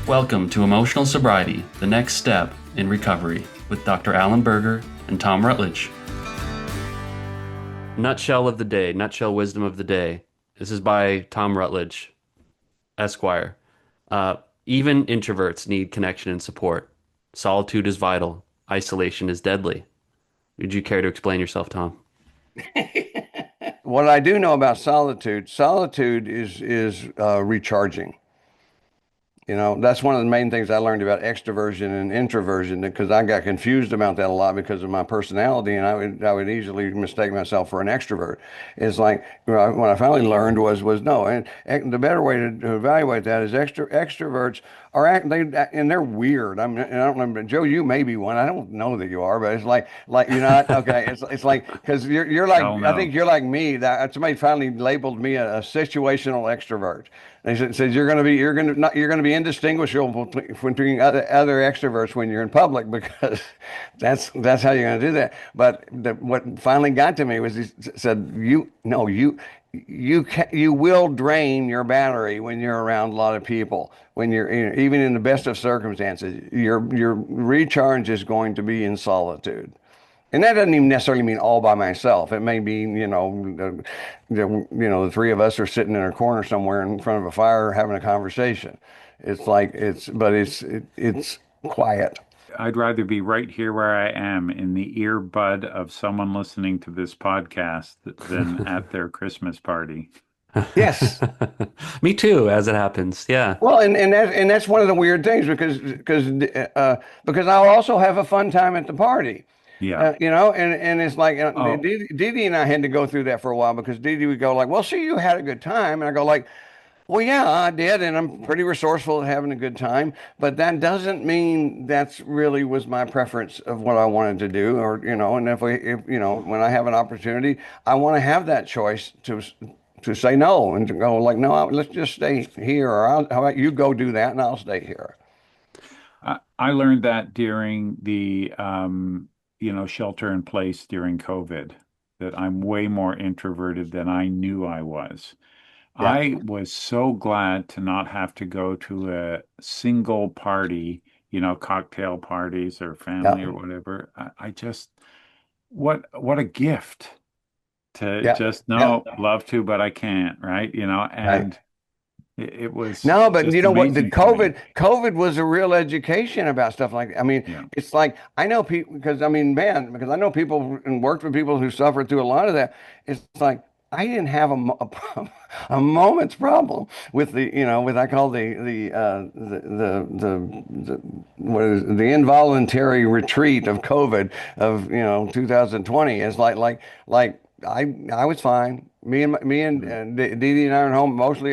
Welcome to Emotional Sobriety, the next step in recovery, with Dr. Alan Berger and Tom Rutledge. Nutshell of the day, nutshell wisdom of the day. This is by Tom Rutledge, Esquire. Even introverts need connection and support. Solitude is vital. Isolation is deadly. Would you care to explain yourself, Tom? What I do know about solitude is recharging. You know, that's one of the main things I learned about extroversion and introversion because I got confused about that a lot because of my personality, and I would easily mistake myself for an extrovert. It's like what I finally learned was no, and the better way to evaluate that is extroverts are and they're weird. And I don't remember, Joe, you may be one. I don't know that you are, but it's like you're not okay. It's like because you're like Hell I no. think you're like me. That somebody finally labeled me a situational extrovert. They says you're going to be indistinguishable between other extroverts when you're in public because that's how you're going to do that. But what finally got to me was he said you will drain your battery when you're around a lot of people. When even in the best of circumstances, your recharge is going to be in solitude. And that doesn't even necessarily mean all by myself. It may be, the three of us are sitting in a corner somewhere in front of a fire having a conversation. It's quiet. I'd rather be right here where I am in the earbud of someone listening to this podcast than at their Christmas party. Yes. Me too, as it happens. Yeah. Well, and that's one of the weird things because I'll also have a fun time at the party. Yeah. And it's like Oh, Didi and I had to go through that for a while because Didi would go like, "Well, see, you had a good time," and I go like, "Well, yeah, I did, and I'm pretty resourceful at having a good time, but that doesn't mean that's really was my preference of what I wanted to do, or and if when I have an opportunity, I want to have that choice to say no and to go like, no, let's just stay here, or how about you go do that and I'll stay here." I learned that during the shelter in place during COVID, that I'm way more introverted than I knew I was. Yeah. I was so glad to not have to go to a single party, cocktail parties or Yeah. family or whatever. I just, what a gift to Yeah. just Yeah. know, love to, but I can't, right? Right. And it was No, but you just know what? The amazing to me. COVID was a real education about stuff like that. I mean, Yeah. it's like I know people because I mean, man, because I know people and worked with people who suffered through a lot of that. It's like I didn't have a moment's problem with with I call the what is it, the involuntary retreat of COVID of 2020. It's like I was fine. Me and Dee Dee and I were home mostly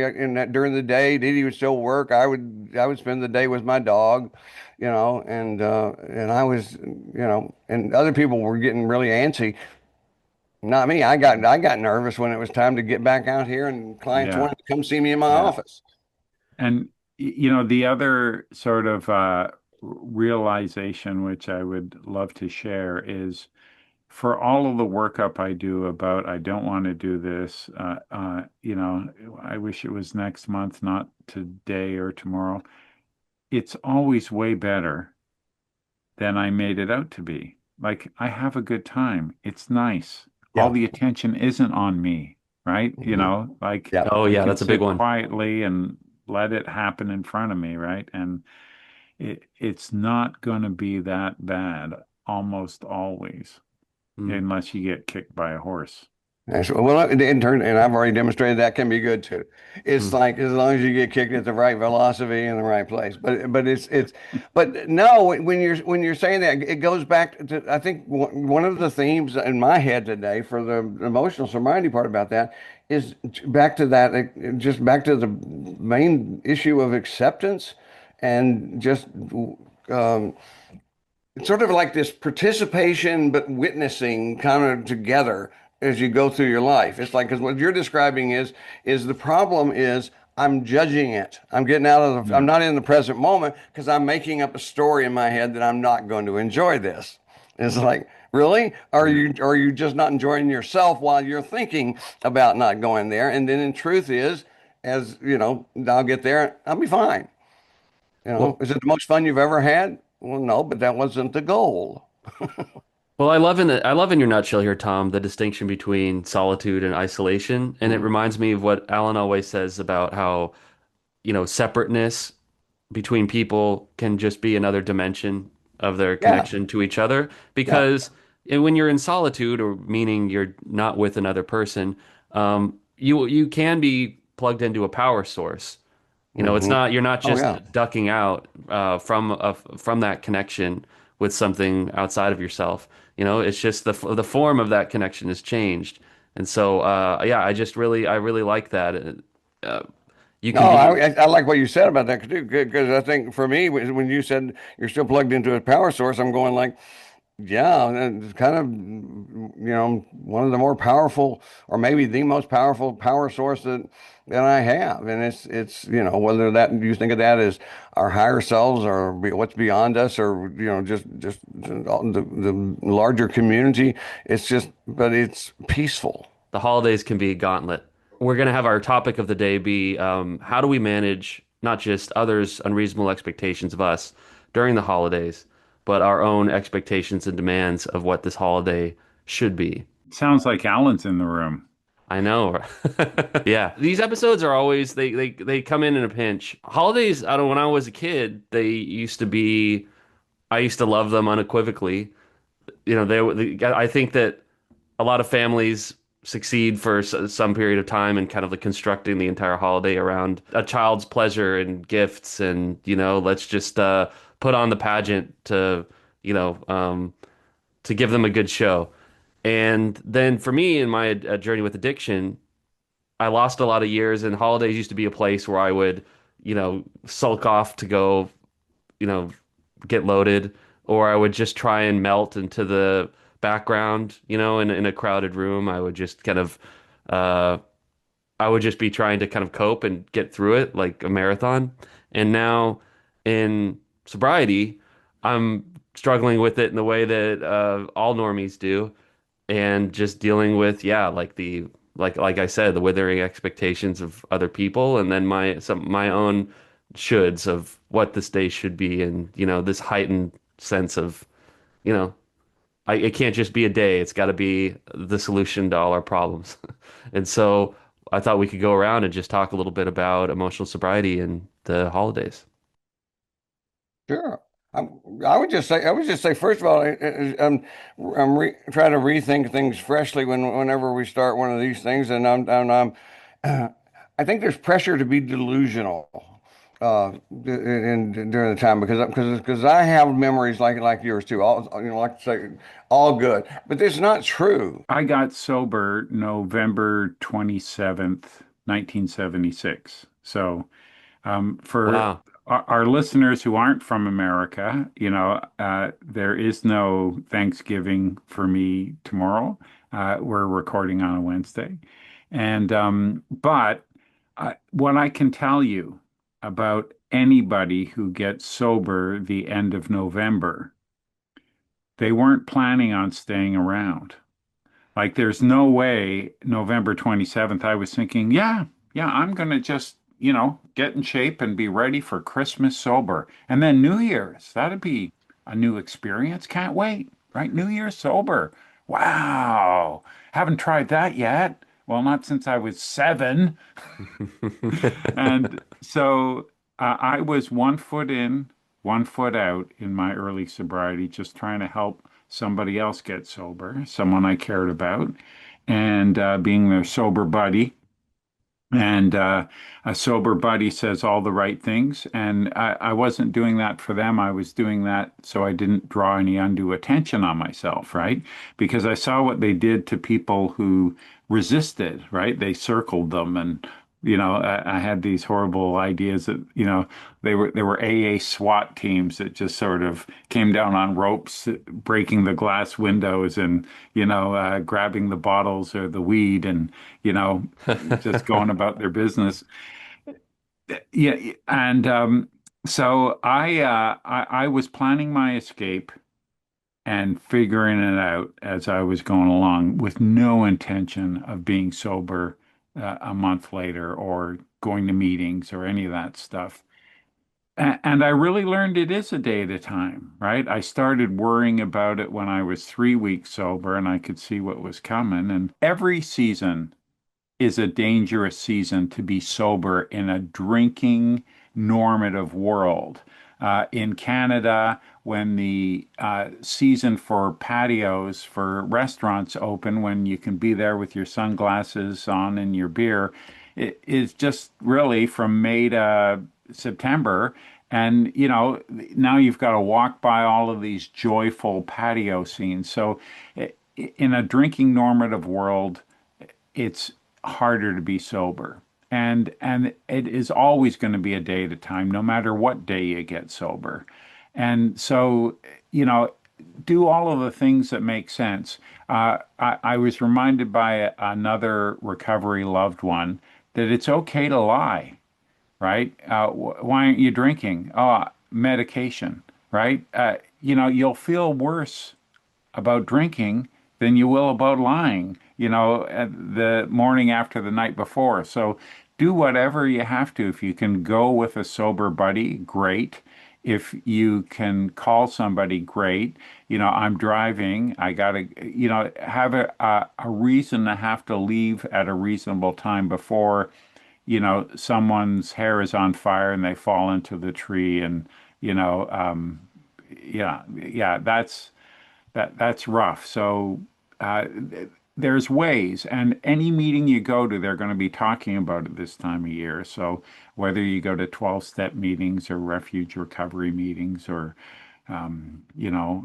during the day. Dee Dee would still work. I would spend the day with my dog, and I was and other people were getting really antsy. Not me. I got nervous when it was time to get back out here and clients Yeah. wanted to come see me in my Yeah. office. And the other sort of realization, which I would love to share, is for all of the workup I do about I don't want to do this, I wish it was next month, not today or tomorrow. It's always way better than I made it out to be. Like I have a good time. It's nice. All Yeah. the attention isn't on me, right? Hmm. Like Yeah. Oh, I yeah, can that's a big sit one. quietly and let it happen in front of me, right? And it's not going to be that bad almost always, Mm. unless you get kicked by a horse. Well, in turn, and I've already demonstrated that can be good too. It's Mm. like as long as you get kicked at the right velocity in the right place. But no, when you're saying that, it goes back to I think one of the themes in my head today for the emotional sobriety part about that is back to that, just back to the main issue of acceptance and just um, it's sort of like this participation but witnessing kind of together as you go through your life. It's like because what you're describing is the problem is I'm judging it. I'm getting out of I'm Yeah. not in the present moment because I'm making up a story in my head that I'm not going to enjoy this. It's like, really? Yeah. Are you just not enjoying yourself while you're thinking about not going there? And then in truth is, as you know, I'll get there, I'll be fine. Well, is it the most fun you've ever had? Well, no, but that wasn't the goal. well, I love in your nutshell here, Tom, the distinction between solitude and isolation, and it Mm. reminds me of what Alan always says about how, separateness between people can just be another dimension of their Yeah, connection to each other. yeah. Because when you're in solitude, or meaning you're not with another person, you can be plugged into a power source. It's Hmm. not you're not Oh, just yeah. ducking out from that connection with something outside of yourself. It's just the form of that connection has changed. And so, yeah, I really like that. Uh, you No, can be. I like what you said about that too, because I think for me, when you said you're still plugged into a power source, I'm going like, yeah, and it's kind of, one of the more powerful, or maybe the most powerful power source that I have, and it's whether that you think of that as our higher selves or what's beyond us, or just the larger community. It's just, but it's peaceful. The holidays can be a gauntlet. We're going to have our topic of the day be how do we manage not just others' unreasonable expectations of us during the holidays, but our own expectations and demands of what this holiday should be. Sounds like Alan's in the room. I know. Yeah. These episodes are always they come in a pinch. Holidays, I don't when I was a kid, they used to be I used to love them unequivocally. I think that a lot of families succeed for some period of time in kind of like constructing the entire holiday around a child's pleasure and gifts, and let's just put on the pageant you know um, to give them a good show. And then for me in my journey with addiction, I lost a lot of years, and holidays used to be a place where I would sulk off to go you know, get loaded, or I would just try and melt into the background, in a crowded room. Uh, I would just be trying to kind of cope and get through it like a marathon. And now in sobriety, I'm struggling with it in the way that all normies do, and just dealing with, yeah, like I said, the withering expectations of other people, and then my own shoulds of what this day should be, and this heightened sense of you know it can't just be a day, it's got to be the solution to all our problems. And so I thought we could go around and just talk a little bit about emotional sobriety and the holidays. Sure. I would just say, first of all, trying to rethink things freshly whenever we start one of these things, uh, I think there's pressure to be delusional, during the time because I have memories like yours too. All like to say, all good, but it's not true. I got sober November 27th, 1976. So, for Wow. our listeners who aren't from America, there is no Thanksgiving for me tomorrow. We're recording on a Wednesday. But what I can tell you about anybody who gets sober the end of November, they weren't planning on staying around. Like, there's no way November 27th, I was thinking, yeah, I'm going to just, get in shape and be ready for Christmas sober. And then New Year's, that'd be a new experience. Can't wait, right? New Year's sober. Wow. Haven't tried that yet. Well, not since I was 7. And so I was 1 foot in, 1 foot out in my early sobriety, just trying to help somebody else get sober, someone I cared about, and being their sober buddy. And a sober buddy says all the right things. And I wasn't doing that for them. I was doing that so I didn't draw any undue attention on myself, right? Because I saw what they did to people who resisted, right? They circled them, and I had these horrible ideas that they were AA SWAT teams that just sort of came down on ropes, breaking the glass windows, and grabbing the bottles or the weed, and just going about their business. Yeah, and so I was planning my escape and figuring it out as I was going along, with no intention of being sober a month later, or going to meetings or any of that stuff. And I really learned it is a day at a time, right? I started worrying about it when I was 3 weeks sober and I could see what was coming. And every season is a dangerous season to be sober in a drinking normative world. In Canada, when the season for patios for restaurants open, when you can be there with your sunglasses on and your beer, it is just really from May to September. And, now you've got to walk by all of these joyful patio scenes. So, in a drinking normative world, it's harder to be sober. And it is always going to be a day at a time, no matter what day you get sober. And so, you know, do all of the things that make sense. I was reminded by another recovery loved one that it's okay to lie, right? Why aren't you drinking? Oh, medication, right? You'll feel worse about drinking than you will about lying, the morning after the night before. So do whatever you have to. If you can go with a sober buddy, great. If you can call somebody, great. I'm driving. I gotta, have a reason to have to leave at a reasonable time before, someone's hair is on fire and they fall into the tree and, you know, um, yeah, that's rough. So uh, there's ways, and any meeting you go to, they're going to be talking about it this time of year. So whether you go to 12-step meetings or refuge recovery meetings or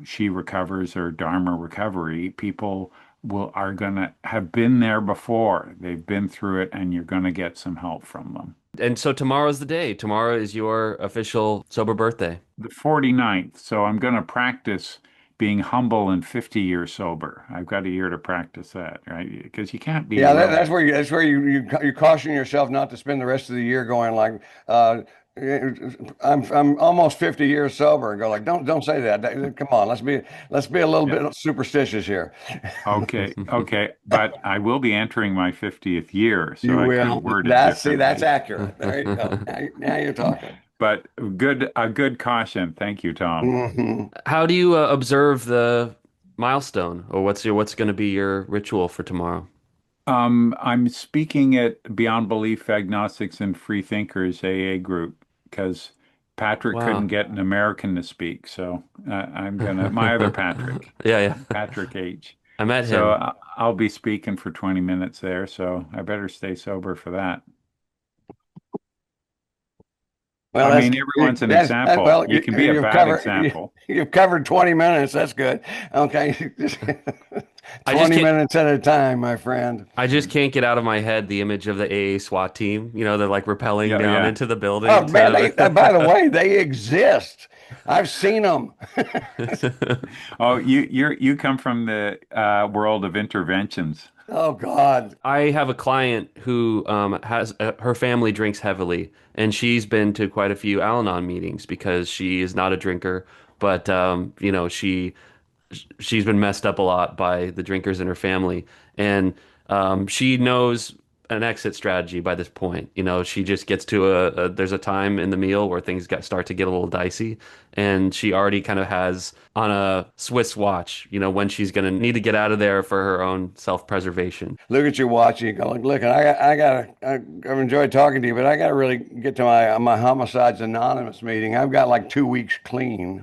She Recovers or Dharma Recovery, people will are going to have been there before. They've been through it, and you're going to get some help from them. And so tomorrow's the day. Tomorrow is your official sober birthday. The 49th, so I'm going to practice being humble and 50 years sober. I've got a year to practice that, right? Because you can't be Yeah, real. that's where you caution yourself not to spend the rest of the year going like, I'm almost 50 years sober, and go like, don't say that. Come on, let's be a little Yeah. bit superstitious here. Okay, okay. But I will be entering my 50th year, so You I could will. word it That's differently. accurate. There you go. Now you're talking. But a good caution. Thank you, Tom. Mhm. How do you observe the milestone, or what's going to be your ritual for tomorrow? I'm speaking at Beyond Belief Agnostics and Free Thinkers AA group because Patrick couldn't Wow. get an American to speak. So my other Patrick, Yeah, yeah. Patrick H. I met So him. I'll be speaking for 20 minutes there. So I better stay sober for that. Well, I mean, everyone's an example. well, You can be a bad example. you've covered 20 minutes. That's good. Okay. I just 20 can't minutes at a time, my friend. I just can't get out of my head the image of the AA SWAT team. They're like rappelling Yeah, down yeah. into the Oh building man, to by the way, they exist. I've seen them. the Oh, you come from the world of interventions. Oh God. I have a client who has her family drinks heavily, and she's been to quite a few Al-Anon meetings because she is not a drinker, but she's been messed up a lot by the drinkers in her family, and she knows an exit strategy by this point. She just gets to there's a time in the meal where things start to get a little dicey, and she already kind of has on a Swiss watch, when she's gonna need to get out of there for her own self-preservation. Look at your watch. You go, look, I've enjoyed talking to you, but I gotta really get to my Homicides Anonymous meeting. I've got like 2 weeks clean,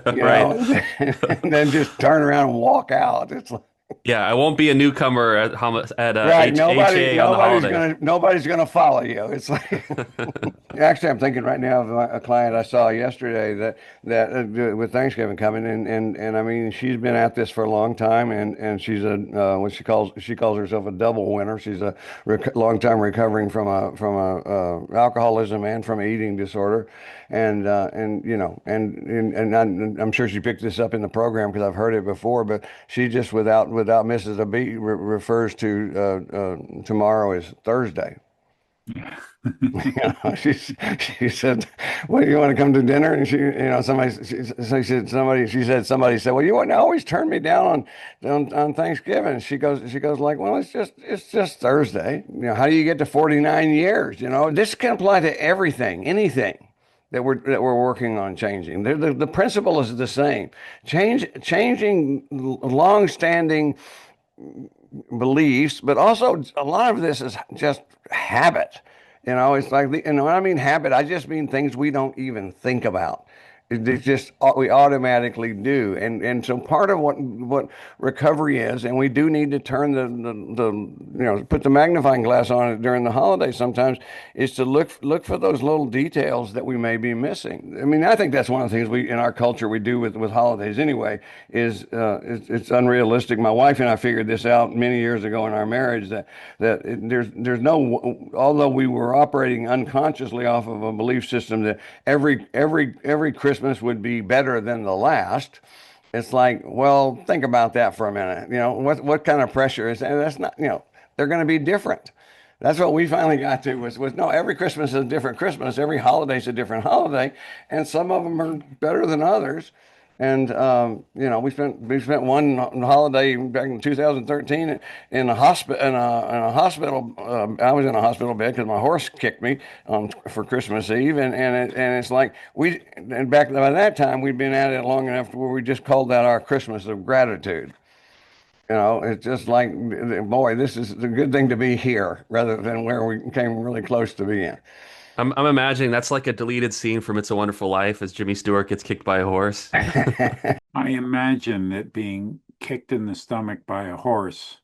Right. and then just turn around and walk out. It's like, Yeah, I won't be a newcomer at right. HA on the holiday. Nobody's gonna follow you. It's like, actually, I'm thinking right now of a client I saw yesterday that with Thanksgiving coming, and I mean, she's been at this for a long time, and she's what she calls herself a double winner. She's a long time recovering from a alcoholism and from an eating disorder, and I'm sure she picked this up in the program because I've heard it before, but she just without misses a beat refers to tomorrow as Thursday. Yeah. She said, "Well, you want to come to dinner?" And somebody said, "Well, you wouldn't always turn me down on Thanksgiving." She goes like, "Well, it's just Thursday. How do you get to 49 years? This can apply to everything, anything. that we're working on changing. The principle is the same. Changing long-standing beliefs, but also a lot of this is just habit. It's like and when I mean habit, I just mean things we don't even think about. It's just we automatically do, and so part of what recovery is, and we do need to turn put the magnifying glass on it during the holidays sometimes, is to look for those little details that we may be missing. I mean, I think that's one of the things we in our culture we do with holidays anyway. It's unrealistic. My wife and I figured this out many years ago in our marriage there's no, although we were operating unconsciously off of a belief system that every Christmas would be better than the last. It's like, well, think about that for a minute. What kind of pressure is that? And that's not, they're going to be different. That's what we finally got to was no, every Christmas is a different Christmas. Every holiday is a different holiday, and some of them are better than others. And we spent one holiday back in 2013 in a hospital in a hospital. I was in a hospital bed because my horse kicked me for Christmas Eve, and it's like and back by that time we'd been at it long enough where we just called that our Christmas of gratitude. It's just like, boy, this is a good thing to be here rather than where we came really close to being. I'm imagining that's like a deleted scene from It's a Wonderful Life as Jimmy Stewart gets kicked by a horse. I imagine that being kicked in the stomach by a horse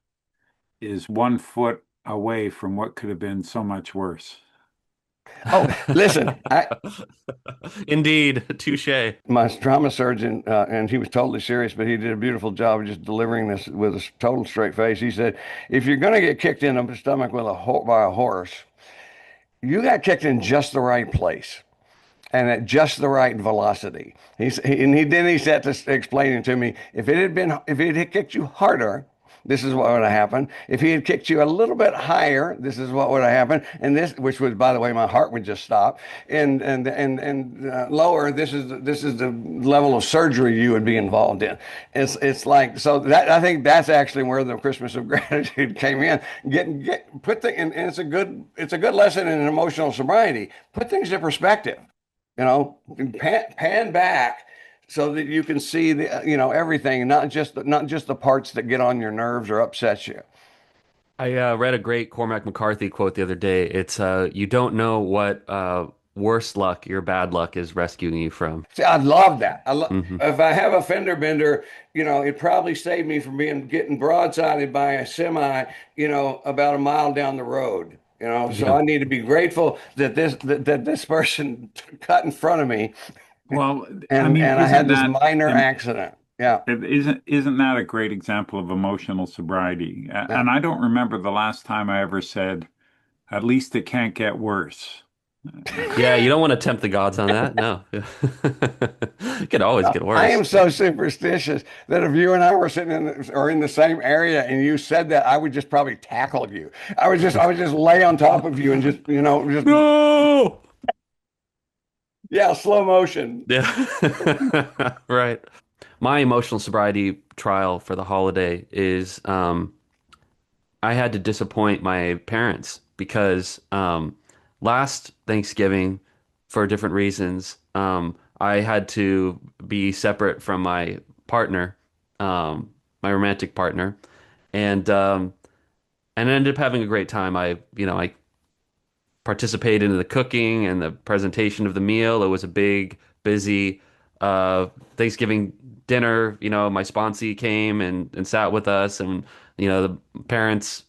is 1 foot away from what could have been so much worse. Oh, listen, Indeed, touche. my trauma surgeon, and he was totally serious, but he did a beautiful job of just delivering this with a total straight face. He said, if you're going to get kicked in the stomach by a horse, you got kicked in just the right place and at just the right velocity. He said to explaining to me, if it had kicked you harder, this is what would have happened. If he had kicked you a little bit higher, this is what would have happened. And this, which was, by the way, my heart would just stop. And lower, this is the level of surgery you would be involved in. It's like, so that I think that's actually where the Christmas of gratitude came in. And it's a good lesson in emotional sobriety. Put things in perspective. Pan back so that you can see everything, not just the parts that get on your nerves or upset you. I read a great Cormac McCarthy quote the other day. It's you don't know what worse luck your bad luck is rescuing you from. See, I love that. Hmm. If I have a fender bender, it probably saved me from getting broadsided by a semi, about a mile down the road. So Yeah. I need to be grateful that this person cut in front of me, Well, I and mean, and I had this minor accident. Yeah. isn't that a great example of emotional sobriety? Yeah. And I don't remember the last time I ever said, "At least it can't get worse." Yeah, you don't want to tempt the gods on that. No. It could always get I am worse. so superstitious that if you and I were sitting or in the same area and you said that, I would just probably tackle you. I would just lay on top of you and just No. yeah, slow motion. Yeah. Right. My emotional sobriety trial for the holiday is I had to disappoint my parents because last Thanksgiving, for different reasons, I had to be separate from my partner, my romantic partner, and and ended up having a great time. I participated in the cooking and the presentation of the meal. It was a big, busy Thanksgiving dinner. My sponsee came and sat with us, and the parents,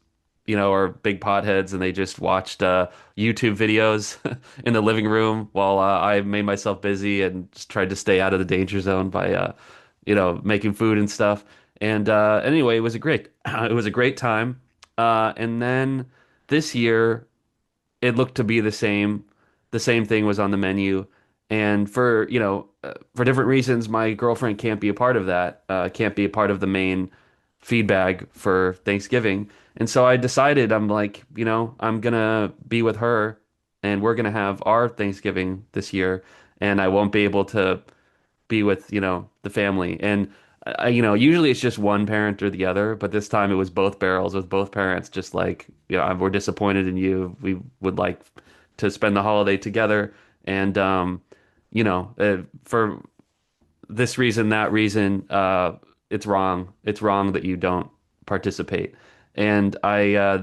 are big potheads, and they just watched YouTube videos in the living room while I made myself busy and just tried to stay out of the danger zone by making food and stuff. And anyway, it was a great it was a great time. And then this year it looked to be the same. The same thing was on the menu, and for different reasons, my girlfriend can't be a part of that. Can't be a part of the main feed bag for Thanksgiving, and so I decided I'm like, I'm gonna be with her, and we're gonna have our Thanksgiving this year, and I won't be able to be with, the family. And usually it's just one parent or the other, but this time it was both barrels with both parents, just like, we're disappointed in you. We would like to spend the holiday together. And for this reason, that reason, it's wrong. It's wrong that you don't participate. And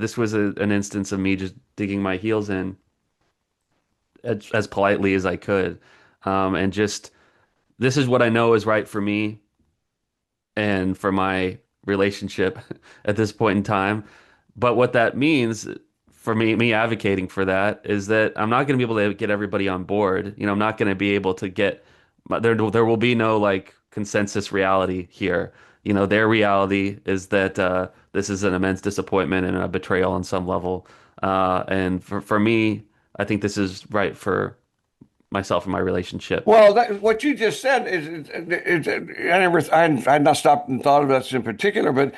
this was an instance of me just digging my heels in as politely as I could, and just this is what I know is right for me and for my relationship at this point in time. But what that means for me advocating for that is that I'm not going to be able to get everybody on board. I'm not going to be able to get there will be no like consensus reality here. Their reality is that this is an immense disappointment and a betrayal on some level. And for me, I think this is right for myself and my relationship. Well, what you just said I had not stopped and thought of that in particular, but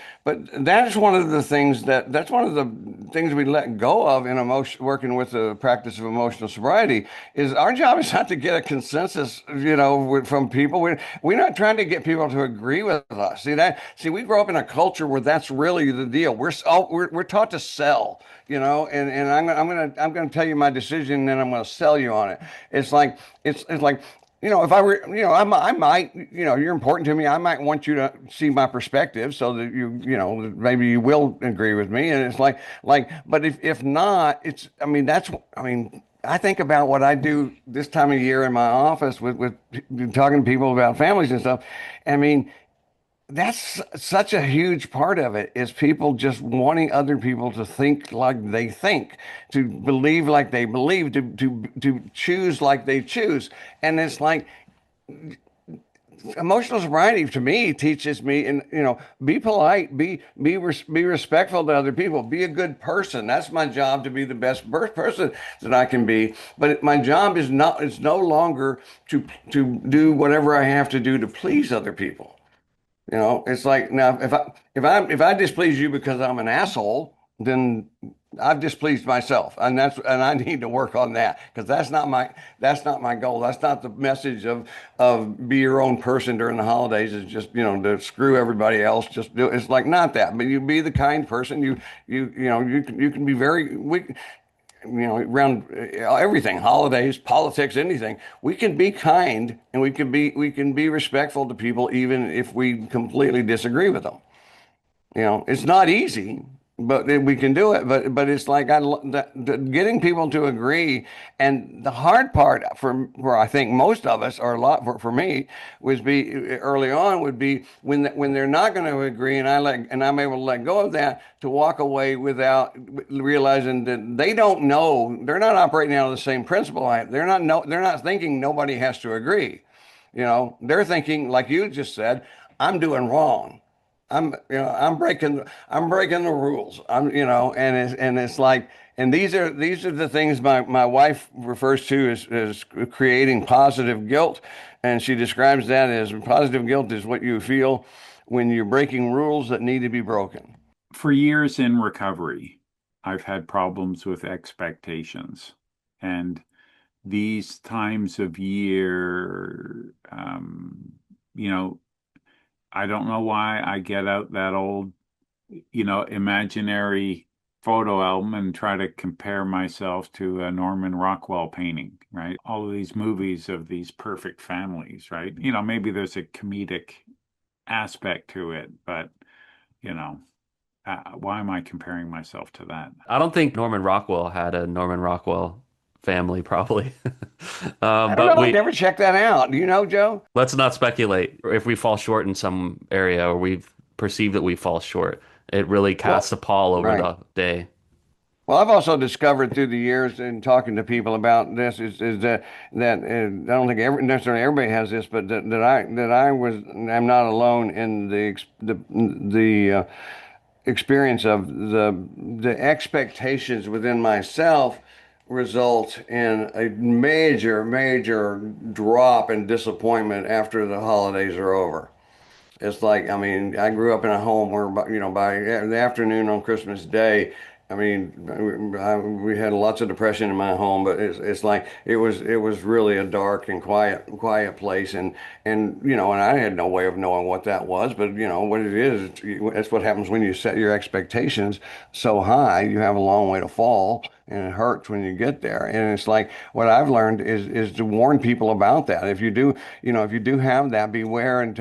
that's one of the things that's one of the things we let go of in working with the practice of emotional sobriety is our job is not to get a consensus, from people. We're not trying to get people to agree with us. See, we grow up in a culture where that's really the deal. We're taught to sell, and I'm gonna tell you my decision, and then I'm gonna sell you on it. It's like it's like, if I were, I might, you're important to me. I might want you to see my perspective so that maybe you will agree with me. And it's but if not, I think about what I do this time of year in my office with talking to people about families and stuff. I mean, that's such a huge part of it is people just wanting other people to think like they think, to believe like they believe, to choose like they choose. And it's like emotional sobriety to me teaches me, and be polite, be respectful to other people, be a good person. That's my job, to be the best person that I can be. But my job is not, it's no longer to do whatever I have to do to please other people. It's like, now if I displease you because I'm an asshole, then I've displeased myself, and I need to work on that because that's not my goal. That's not the message of be your own person during the holidays. Is just to screw everybody else. Just do it's like not that, but you be the kind person. You can be very around everything, holidays, politics, anything. We can be kind and we can be respectful to people even if we completely disagree with them. It's not easy, but we can do it. But it's like getting people to agree. And the hard part for I think most of us, or a lot for me, was be early on would be when they're not going to agree, and I'm able to let go of that, to walk away without realizing that they don't know, they're not operating out of the same principle. They're not thinking nobody has to agree. They're thinking, like you just said, I'm doing wrong. I'm breaking the rules. And it's like, and these are the things my wife refers to as creating positive guilt, and she describes that as positive guilt is what you feel when you're breaking rules that need to be broken. For years in recovery, I've had problems with expectations. And these times of year, you know, I don't know why I get out that old, imaginary photo album and try to compare myself to a Norman Rockwell painting, right? All of these movies of these perfect families, right? Maybe there's a comedic aspect to it, but, you know, why am I comparing myself to that? I don't think Norman Rockwell had a Norman Rockwell family, probably. I don't But know. I've never checked that out. Do you know, Joe? let's not speculate. If we fall short in some area or we perceive that we fall short, it really casts Well, a pall over right. the day. Well, I've also discovered through the years in talking to people about this is that I don't think necessarily everybody has this, but I'm not alone in the experience of the expectations within myself result in a major drop in disappointment after the holidays are over. It's like, I mean, I grew up in a home where, by the afternoon on Christmas Day, I mean, we had lots of depression in my home, but it's like it was really a dark and quiet place, and I had no way of knowing what that was, but what it is, that's what happens when you set your expectations so high, you have a long way to fall, and it hurts when you get there. And it's like what I've learned is to warn people about that. If you do, if you do have that, beware and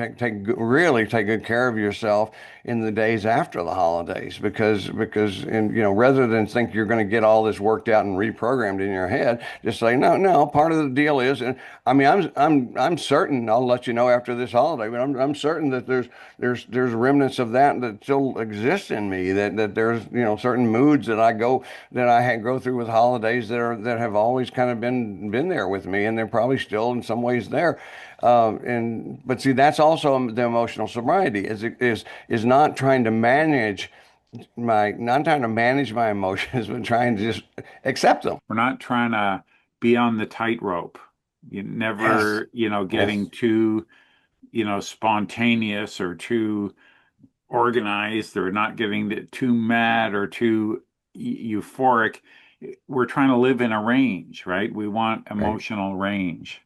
really take good care of yourself in the days after the holidays, because and rather than think you're going to get all this worked out and reprogrammed in your head, just say no, no. Part of the deal is, and I mean, I'm certain. I'll let you know after this holiday, but I'm certain that there's remnants of that still exist in me. That there's certain moods that I go through with holidays that have always kind of been there with me, and they're probably still in some ways there. But see, that's also the emotional sobriety is not trying to manage my emotions, but trying to just accept them. We're not trying to be on the tightrope. You Yes, never, getting yes. too, spontaneous or too organized, or not getting too mad or too euphoric. We're trying to live in a range, right? We want Right. emotional range.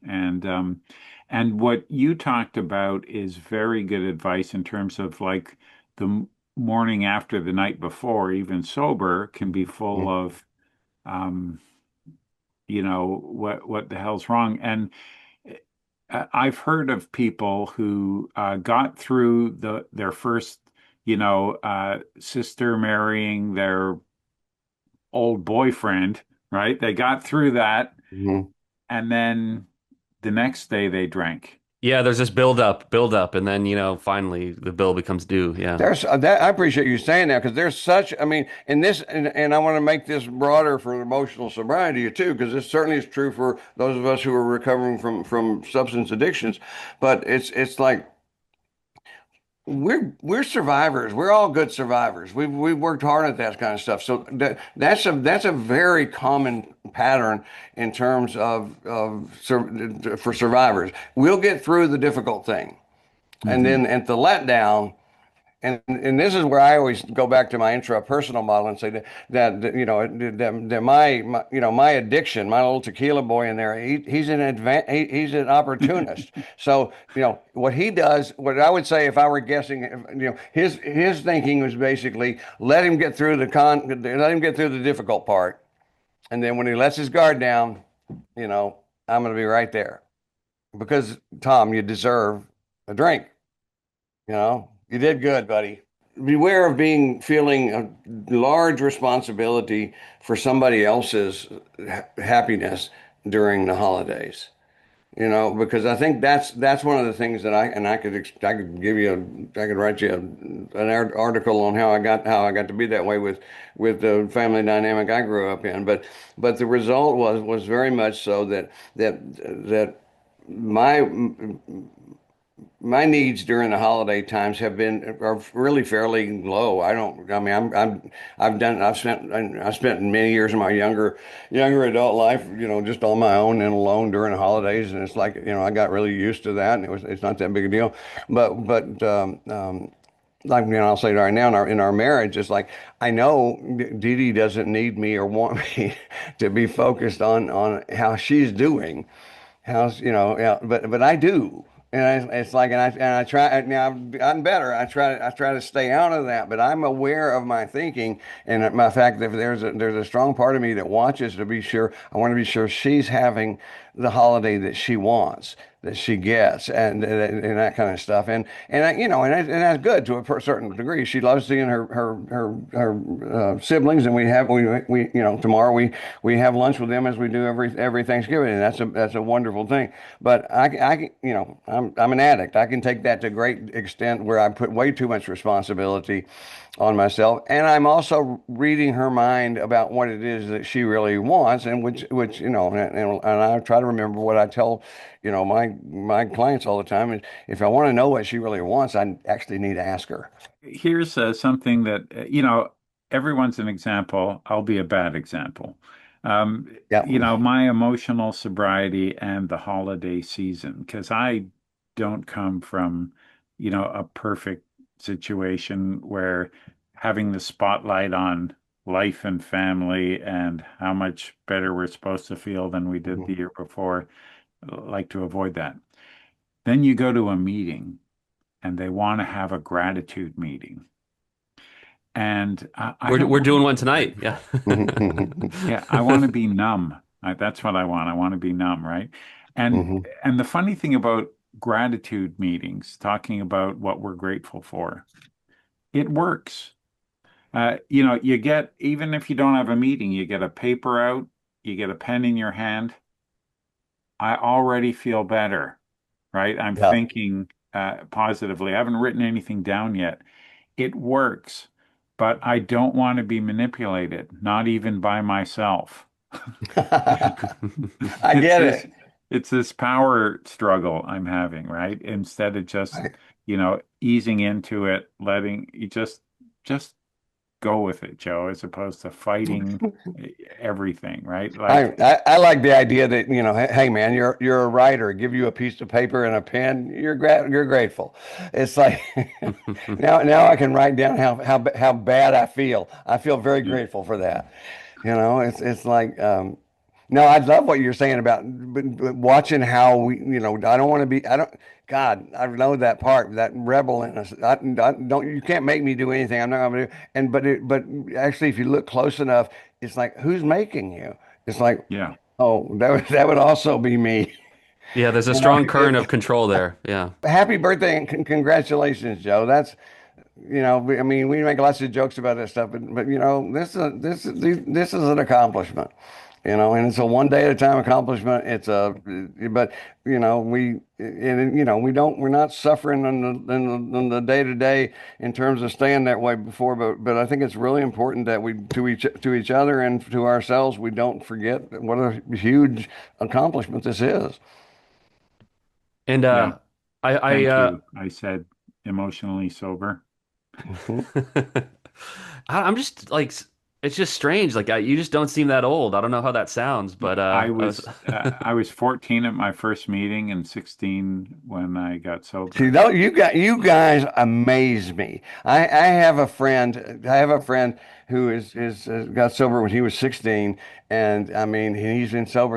And what you talked about is very good advice in terms of like the morning after the night before, even sober, can be full Mhm. of um, what the hell's wrong. And I've heard of people who got through their first, sister marrying their old boyfriend, right? They got through that, Mhm. and then the next day they drank. Yeah, there's this build up, and then, finally the bill becomes due. Yeah. There's that I appreciate you saying that because there's such I mean in this and I want to make this broader for emotional sobriety too because this certainly is true for those of us who are recovering from substance addictions, but it's like we're survivors. We're all good survivors. We've worked hard at that kind of stuff. So that's a very common pattern in terms for survivors. We'll get through the difficult thing, and Hmm. then at the letdown, and this is where I always go back to my intrapersonal model and say that my addiction, my little tequila boy in there, he's an opportunist. So what he does, what I would say if I were guessing, his thinking was basically let him get through the difficult part, and then when he lets his guard down, I'm going to be right there because Tom, you deserve a drink. You did good, buddy. Beware of feeling a large responsibility for somebody else's happiness during the holidays. Because I think that's one of the things that I could give you I could write you an article on how I got to be that way with the family dynamic I grew up in. But the result was very much so that my my needs during the holiday times are really fairly low. I mean, I've spent many years of my younger adult life, just on my own and alone during the holidays, and it's like, I got really used to that, and it's not that big a deal. But like, I'll say right now in our marriage, it's like I know Dee Dee doesn't need me or want me to be focused on how she's doing. How's yeah, but I do, and it's like, and I try now. I'm better. I try to stay out of that, but I'm aware of my thinking and my fact that there's a strong part of me that watches to be sure. I want to be sure she's having the holiday that she wants, that she gets, and that kind of stuff. And that's good to a certain degree. She loves seeing her siblings, and tomorrow we have lunch with them as we do every Thanksgiving, and that's a wonderful thing. But I'm an addict. I can take that to a great extent where I put way too much responsibility on myself, and I'm also reading her mind about what it is that she really wants, and which and I try to remember what I tell my clients all the time is if I want to know what she really wants, I actually need to ask her. Here's something that, everyone's an example. I'll be a bad example. Yeah. My emotional sobriety and the holiday season, because I don't come from, a perfect situation where having the spotlight on life and family and how much better we're supposed to feel than we did Mhm. the year before. I like to avoid that. Then you go to a meeting and they want to have a gratitude meeting. And I We're don't we're doing want one to be tonight. Yeah. grateful. Yeah, I want to be numb. That's what I want. I want to be numb, right? And Mhm. and the funny thing about gratitude meetings, talking about what we're grateful for, it works. You get, even if you don't have a meeting, you get a paper out, you get a pen in your hand. I already feel better, right? I'm Yeah. thinking positively. I haven't written anything down yet. It works, but I don't want to be manipulated, not even by myself. I It's get this it. it's this power struggle I'm having, right? Instead of just, easing into it, letting you just go with it, Joe, as opposed to fighting everything, right? Like, I like the idea that, hey man, you're a writer. Give you a piece of paper and a pen, you're grateful. It's like now I can write down how bad I feel. I feel very yeah, grateful for that. It's like no, I love what you're saying about but watching how I don't want to be I don't God, I know that part, that rebel in us. I don't you can't make me do anything. I'm not going to do. And but actually, if you look close enough, it's like who's making you? It's like, yeah, oh, that would also be me. Yeah, there's a You know, strong current of control there. Yeah. happy birthday and congratulations, Joe. That's I mean, we make lots of jokes about this stuff, but this is an accomplishment, and it's a one day at a time accomplishment. But we're not suffering in the day to day in terms of staying that way before, but I think it's really important that we to each other and to ourselves, we don't forget what a huge accomplishment this is. And yeah. I Thank you. I said emotionally sober. I'm just like it's just strange. Like you just don't seem that old. I don't know how that sounds, but I was I was 14 at my first meeting and 16 when I got See, sober. don't you guys amaze me. I have a friend who is got sober when he was 16, and I mean he's been sober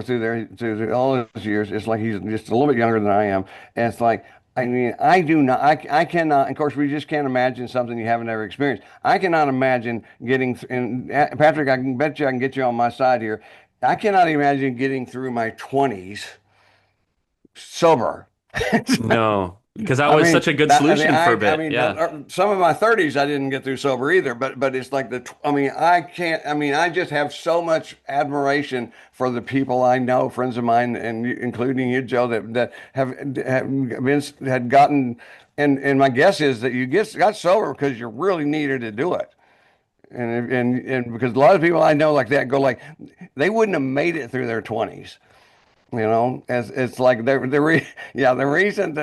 all those years. It's like he's just a little bit younger than I am, and it's like I mean I do not I cannot. Of course, we just can't imagine something you haven't ever experienced. I cannot imagine and Patrick, I can bet you I can get you on my side here. I cannot imagine getting through my 20s sober. no, because that I was mean, such a good that, I mean, solution for a I bit. mean, Yeah. some of my 30s I didn't get through sober either, but it's like I mean, I can't. I mean, I just have so much admiration for the people I know, friends of mine, and including you, Joe, that had gotten. And my guess is that got sober because you really needed to do it. And because a lot of people I know like that go like they wouldn't have made it through their 20s. As it's like the reason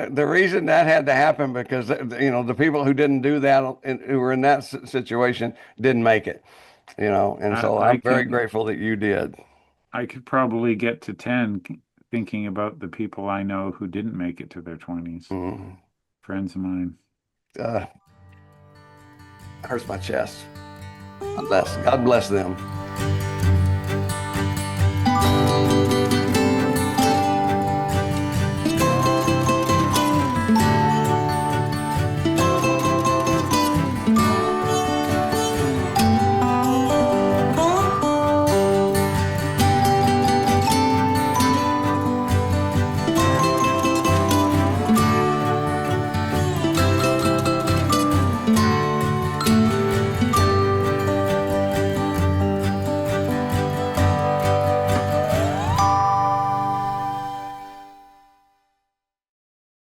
that had to happen because the people who didn't do that who were in that situation didn't make it. And I, so I I'm very can grateful that you did. I could probably get to 10 thinking about the people I know who didn't make it to their 20s, Mm. friends of mine. Uh, hurts my chest. God bless them.